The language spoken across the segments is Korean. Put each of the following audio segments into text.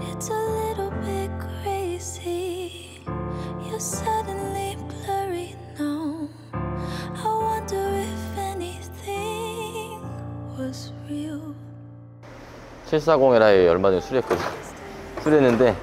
It's a little bit crazy. You're suddenly blurry now. I wonder if anything was real. 740Li 얼마 전에 수리했거든. 수리했는데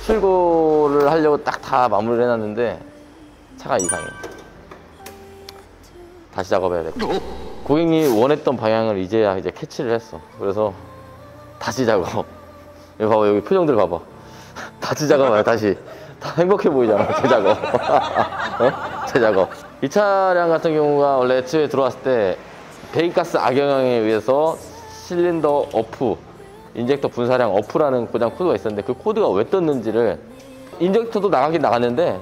출고를 하려고 딱 다 마무리를 해놨는데 차가 이상해. 다시 작업해야 돼. 고객이 원했던 방향을 이제야 캐치를 했어. 그래서 다시 작업. 여기 봐봐, 여기 표정들 봐봐. 다시 작업해요. 다시. 다 행복해 보이잖아. 재작업. 어? 재작업. 이 차량 같은 경우가 원래 애초에 들어왔을 때 배기가스 악영향에 의해서 실린더 어프, 인젝터 분사량 어프라는 고장 코드가 있었는데 그 코드가 왜 떴는지를, 인젝터도 나가긴 나갔는데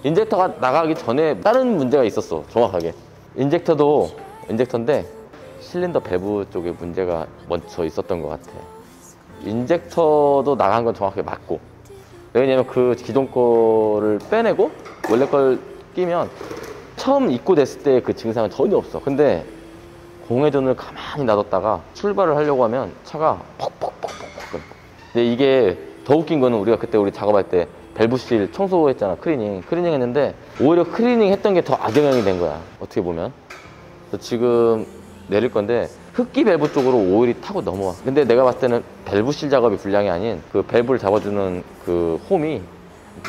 인젝터가 나가기 전에 다른 문제가 있었어. 정확하게 인젝터인데 실린더 밸브 쪽에 문제가 먼저 있었던 것 같아. 인젝터도 나간 건 정확하게 맞고, 왜냐면 그 기존 거를 빼내고 원래 걸 끼면 처음 입고됐을 때 그 증상은 전혀 없어. 근데 공회전을 가만히 놔뒀다가 출발을 하려고 하면 차가 퍽퍽퍽퍽. 근데 이게 더 웃긴 거는, 우리가 그때 우리 작업할 때 밸브실 청소했잖아. 클리닝 했는데 오히려 클리닝 했던 게 더 악영향이 된 거야, 어떻게 보면. 그래서 지금 내릴 건데 흡기 밸브 쪽으로 오일이 타고 넘어와. 근데 내가 봤을 때는 밸브실 작업이 불량이 아닌 그 밸브를 잡아주는 그 홈이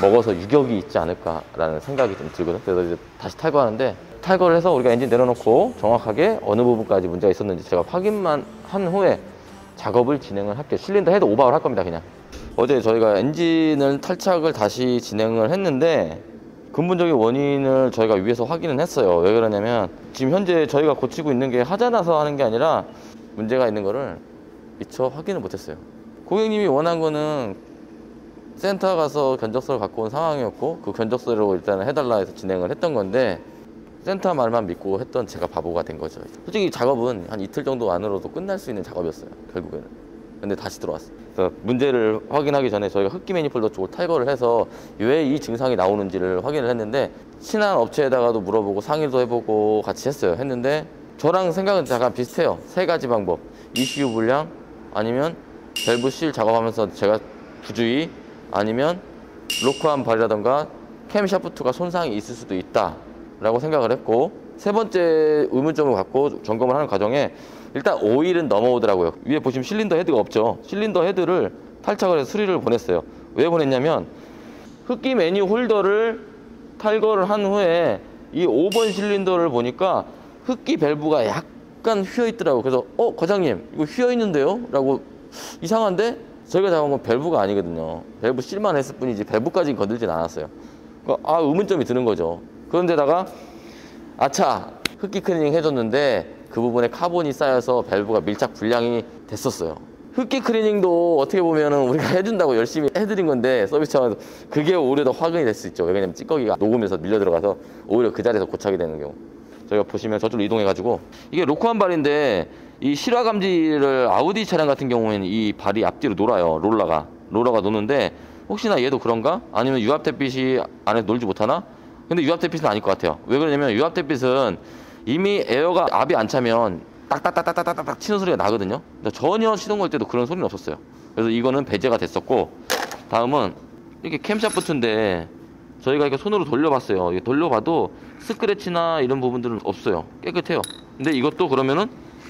먹어서 유격이 있지 않을까라는 생각이 좀 들거든. 그래서 이제 다시 탈거하는데, 탈거를 해서 우리가 엔진 내려놓고 정확하게 어느 부분까지 문제가 있었는지 제가 확인만 한 후에 작업을 진행을 할게요. 실린더 헤드 오버를 할 겁니다. 그냥 어제 저희가 엔진을 탈착을 다시 진행을 했는데 근본적인 원인을 저희가 위에서 확인을 했어요. 왜 그러냐면 지금 현재 저희가 고치고 있는 게 하자나서 하는 게 아니라 문제가 있는 거를 미처 확인을 못했어요. 고객님이 원한 거는 센터 가서 견적서를 갖고 온 상황이었고, 그 견적서로 일단 해달라 해서 진행을 했던 건데 센터 말만 믿고 했던 제가 바보가 된 거죠. 솔직히 작업은 한 이틀 정도 안으로도 끝날 수 있는 작업이었어요, 결국에는. 근데 다시 들어왔어요. 그래서 문제를 확인하기 전에 저희가 흡기 매니폴더 쪽을 탈거를 해서 왜 이 증상이 나오는지를 확인을 했는데, 친한 업체에다가도 물어보고 상의도 해보고 같이 했는데 저랑 생각은 약간 비슷해요. 세 가지 방법: ECU 불량, 아니면 밸브 실 작업하면서 제가 부주의, 아니면 로크암 발이라던가 캠 샤프트가 손상이 있을 수도 있다 라고 생각을 했고, 세 번째 의문점을 갖고 점검을 하는 과정에 일단 오일은 넘어오더라고요. 위에 보시면 실린더 헤드가 없죠. 실린더 헤드를 탈착을 해서 수리를 보냈어요. 왜 보냈냐면 흡기 매니 홀더를 탈거를 한 후에 이 5번 실린더를 보니까 흡기 밸브가 약간 휘어 있더라고요. 그래서 과장님 이거 휘어 있는데요? 라고, 이상한데? 저희가 작업한 건 밸브가 아니거든요. 밸브 실만 했을 뿐이지 밸브까지 건들진 않았어요. 그러니까 의문점이 드는 거죠. 그런데다가 아차, 흡기 클리닝 해줬는데 그 부분에 카본이 쌓여서 밸브가 밀착 불량이 됐었어요. 흡기 클리닝도 어떻게 보면은 우리가 해준다고 열심히 해드린 건데 서비스 차원에서 그게 오히려 더 화근이 될 수 있죠. 왜냐면 찌꺼기가 녹으면서 밀려 들어가서 오히려 그 자리에서 고착이 되는 경우. 저희가 보시면 저쪽으로 이동해가지고, 이게 로크한 발인데 이 실화 감지를 아우디 차량 같은 경우에는 이 발이 앞뒤로 놀아요. 롤러가 노는데 혹시나 얘도 그런가? 아니면 유압 햇빛이 안에 놀지 못하나? 근데 유압 햇빛은 아닐 것 같아요. 왜 그러냐면 유압 햇빛은 이미 에어가 압이 안 차면 딱딱딱딱딱딱 치는 소리가 나거든요. 근데 전혀 시동 걸 때도 그런 소리는 없었어요. 그래서 이거는 배제가 됐었고, 다음은 이렇게 캠샤프트인데 저희가 이렇게 손으로 돌려봤어요. 이게 돌려봐도 스크래치나 이런 부분들은 없어요. 깨끗해요. 근데 이것도 그러면은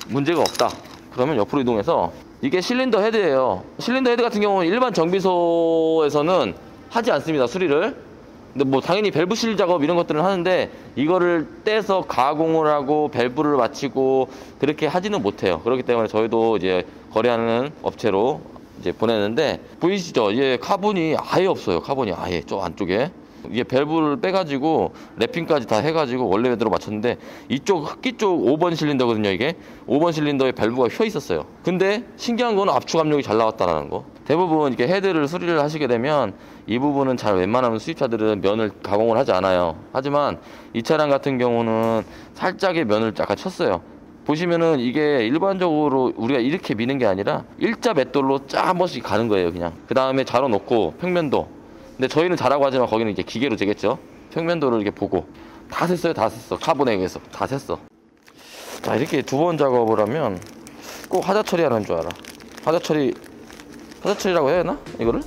문제가 없다. 그러면 옆으로 이동해서, 이게 실린더 헤드예요. 실린더 헤드 같은 경우는 일반 정비소에서는 하지 않습니다, 수리를. 근데 뭐 당연히 밸브 실 작업 이런 것들은 하는데 이거를 떼서 가공을 하고 밸브를 맞추고 그렇게 하지는 못해요. 그렇기 때문에 저희도 이제 거래하는 업체로 이제 보내는데, 보이시죠? 이게 카본이 아예 없어요. 카본이 아예 저 안쪽에. 이게 밸브를 빼가지고 랩핑까지 다 해가지고 원래 외대로 맞췄는데, 이쪽 흡기 쪽 5번 실린더거든요. 이게 5번 실린더에 밸브가 휘어 있었어요. 근데 신기한 거는 압축 압력이 잘 나왔다는 거. 대부분 이렇게 헤드를 수리를 하시게 되면 이 부분은 잘 웬만하면 수입차들은 면을 가공을 하지 않아요. 하지만 이 차량 같은 경우는 살짝의 면을 약간 쳤어요. 보시면은 이게 일반적으로 우리가 이렇게 미는 게 아니라 일자 맷돌로 쫙 한 번씩 가는 거예요. 그냥 그 다음에 자로 놓고 평면도, 근데 저희는 자라고 하지만 거기는 이제 기계로 재겠죠. 평면도를 이렇게 보고 다 셌어요. 다 셌어. 카본에 의해서 다 셌어. 자, 이렇게 두 번 작업을 하면 꼭 하자 처리하는 줄 알아. 하자 처리 화살처리라고 해야 하나? 이거를?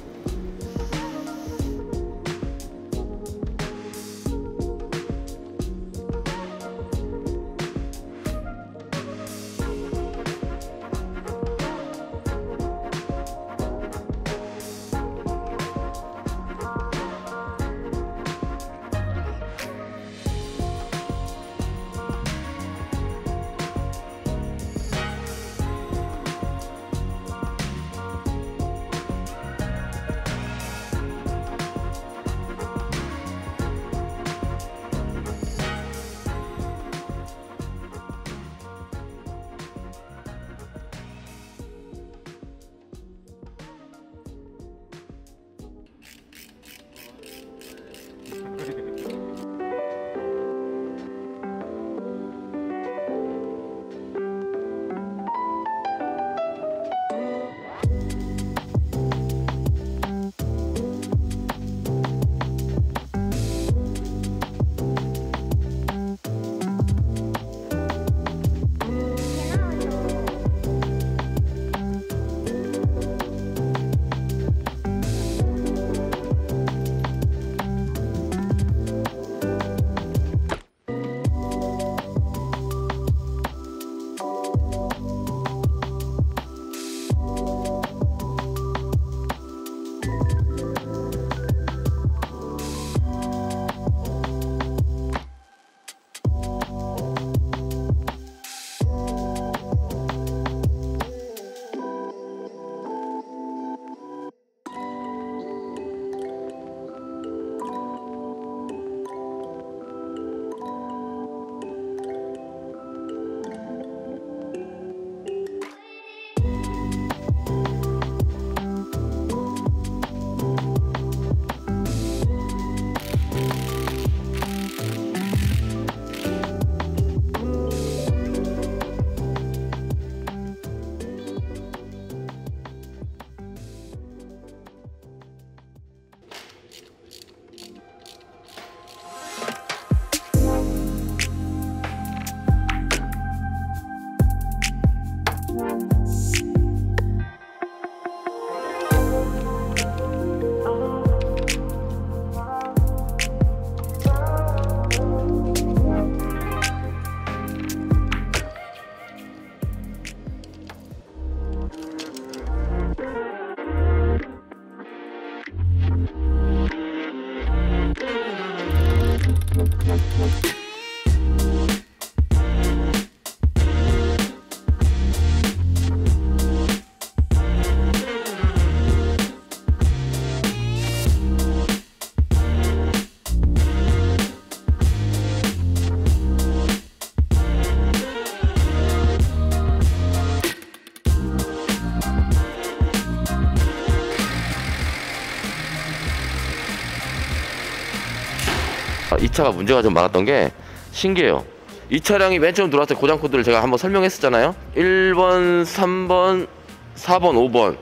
이 차가 문제가 좀 많았던 게 신기해요. 이 차량이 맨 처음 들어왔을 때 고장 코드를 제가 한번 설명했었잖아요. 1번, 3번, 4번, 5번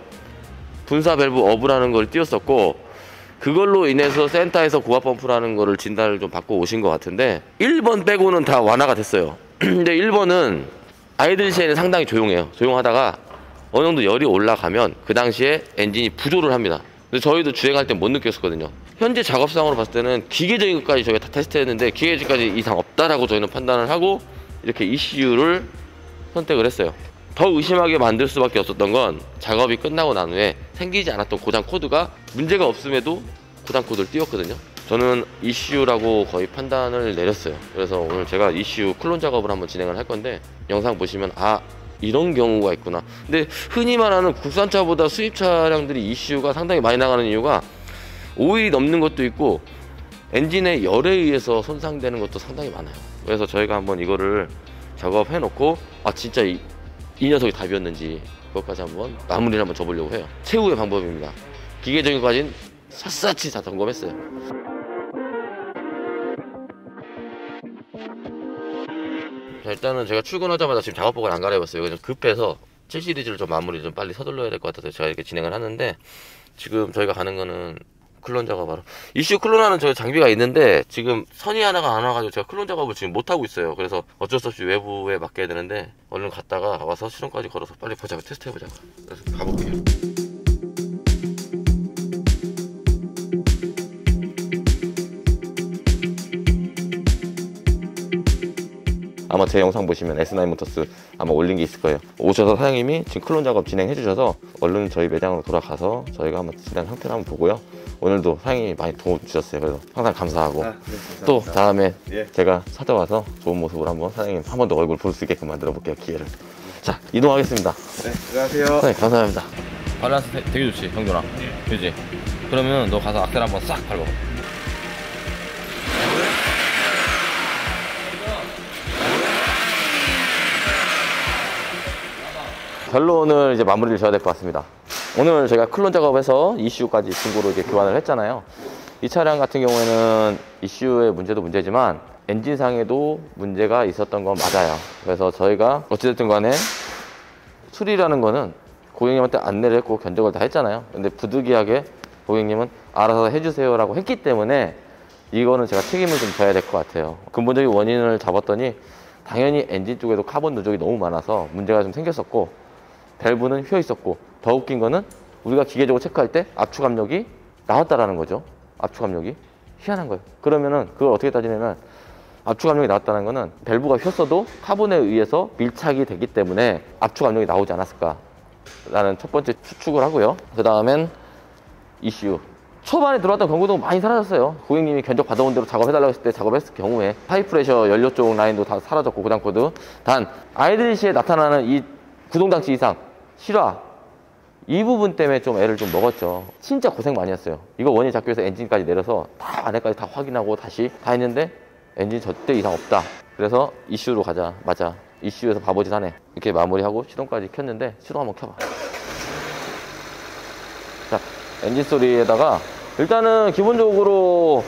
분사 밸브 어브라는 걸 띄웠었고, 그걸로 인해서 센터에서 고압 펌프라는 거를 진단을 좀 받고 오신 것 같은데 1번 빼고는 다 완화가 됐어요. 근데 1번은 아이들 시에는 상당히 조용해요. 조용하다가 어느 정도 열이 올라가면 그 당시에 엔진이 부조를 합니다. 근데 저희도 주행할 때 못 느꼈었거든요. 현재 작업상으로 봤을 때는 기계적인 것까지 저희가 다 테스트했는데 기계적까지 이상 없다라고 저희는 판단을 하고 이렇게 ECU를 선택을 했어요. 더 의심하게 만들 수밖에 없었던 건 작업이 끝나고 난 후에 생기지 않았던 고장 코드가 문제가 없음에도 고장 코드를 띄웠거든요. 저는 ECU라고 거의 판단을 내렸어요. 그래서 오늘 제가 ECU 클론 작업을 한번 진행을 할 건데, 영상 보시면 아, 이런 경우가 있구나. 근데 흔히 말하는 국산차보다 수입 차량들이 ECU가 상당히 많이 나가는 이유가 오일이 넘는 것도 있고 엔진의 열에 의해서 손상되는 것도 상당히 많아요. 그래서 저희가 한번 이거를 작업해 놓고 아 진짜 이 녀석이 답이었는지 그것까지 한번 마무리를 한번 줘보려고 해요. 최후의 방법입니다. 기계적인 것까지는 샅샅이 다 점검했어요. 자, 일단은 제가 출근하자마자 지금 작업복을 안 갈아입었어요. 그래서 급해서 7시리즈를 좀 마무리 좀 빨리 서둘러야 될 것 같아서 제가 이렇게 진행을 하는데, 지금 저희가 가는 거는 클론 작업하러. ECU 클론하는 저 장비가 있는데 지금 선이 하나가 안 와가지고 제가 클론 작업을 지금 못하고 있어요. 그래서 어쩔 수 없이 외부에 맡겨야 되는데 얼른 갔다가 와서 시동까지 걸어서 빨리 보자고, 테스트 해보자고. 그래서 가볼게요. 제 영상 보시면 S9 모터스 아마 올린 게 있을 거예요. 오셔서 사장님이 지금 클론 작업 진행해 주셔서 얼른 저희 매장으로 돌아가서 저희가 한번 진행 상태를 한번 보고요. 오늘도 사장님이 많이 도움 주셨어요. 그래서 항상 감사하고 네, 또 다음에 예. 제가 찾아와서 좋은 모습으로 한번 사장님 한 번 더 얼굴 볼 수 있게끔 만들어 볼게요. 기회를. 자, 이동하겠습니다. 네, 들어가세요. 사장님 감사합니다. 밸런스 되게 좋지, 형준아. 그지? 그러면 너 가서 악셀 한번 싹 밟아. 결론을 이제 마무리를 지어야 될 것 같습니다. 오늘 저희가 클론 작업해서 ECU까지 중고로 이제 교환을 했잖아요. 이 차량 같은 경우에는 ECU의 문제도 문제지만 엔진상에도 문제가 있었던 건 맞아요. 그래서 저희가 어찌됐든 간에 수리라는 거는 고객님한테 안내를 했고 견적을 다 했잖아요. 근데 부득이하게 고객님은 알아서 해주세요 라고 했기 때문에 이거는 제가 책임을 좀 져야 될 것 같아요. 근본적인 원인을 잡았더니 당연히 엔진 쪽에도 카본 누적이 너무 많아서 문제가 좀 생겼었고, 밸브는 휘어 있었고, 더 웃긴 거는 우리가 기계적으로 체크할 때 압축 압력이 나왔다라는 거죠. 압축 압력이 희한한 거예요. 그러면은 그걸 어떻게 따지냐면, 압축 압력이 나왔다는 거는 밸브가 휘었어도 카본에 의해서 밀착이 되기 때문에 압축 압력이 나오지 않았을까라는 첫 번째 추측을 하고요. 그 다음엔 ECU. 초반에 들어왔던 경고등은 많이 사라졌어요. 고객님이 견적 받아온 대로 작업해달라고 했을 때 작업했을 경우에 하이프레셔 연료 쪽 라인도 다 사라졌고, 고장 코드. 단 아이들시에 나타나는 이 구동장치 이상, 실화, 이 부분 때문에 좀 애를 좀 먹었죠. 진짜 고생 많이 했어요. 이거 원인 잡기 위해서 엔진까지 내려서 다 안에까지 다 확인하고 다시 다 했는데 엔진 절대 이상 없다. 그래서 ECU로 가자. 맞아, ECU에서 바보짓 하네. 이렇게 마무리하고 시동까지 켰는데, 시동 한번 켜봐. 자, 엔진 소리에다가 일단은 기본적으로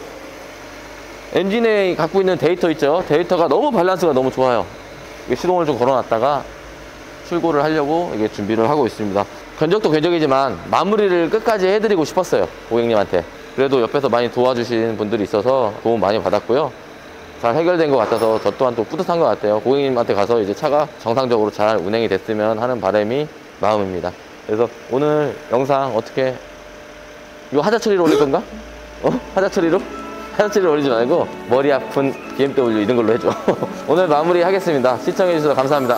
엔진에 갖고 있는 데이터 있죠. 데이터가 너무 밸런스가 너무 좋아요. 시동을 좀 걸어놨다가 출고를 하려고 이게 준비를 하고 있습니다. 견적도 견적이지만 마무리를 끝까지 해드리고 싶었어요, 고객님한테. 그래도 옆에서 많이 도와주신 분들이 있어서 도움 많이 받았고요. 잘 해결된 것 같아서 저 또한 또 뿌듯한 것 같아요. 고객님한테 가서 이제 차가 정상적으로 잘 운행이 됐으면 하는 바람이 마음입니다. 그래서 오늘 영상 어떻게, 이거 하자 처리로 올릴 건가? 하자 처리로? 하자 처리로 올리지 말고 머리 아픈 BMW 이런 걸로 해줘. 오늘 마무리 하겠습니다. 시청해주셔서 감사합니다.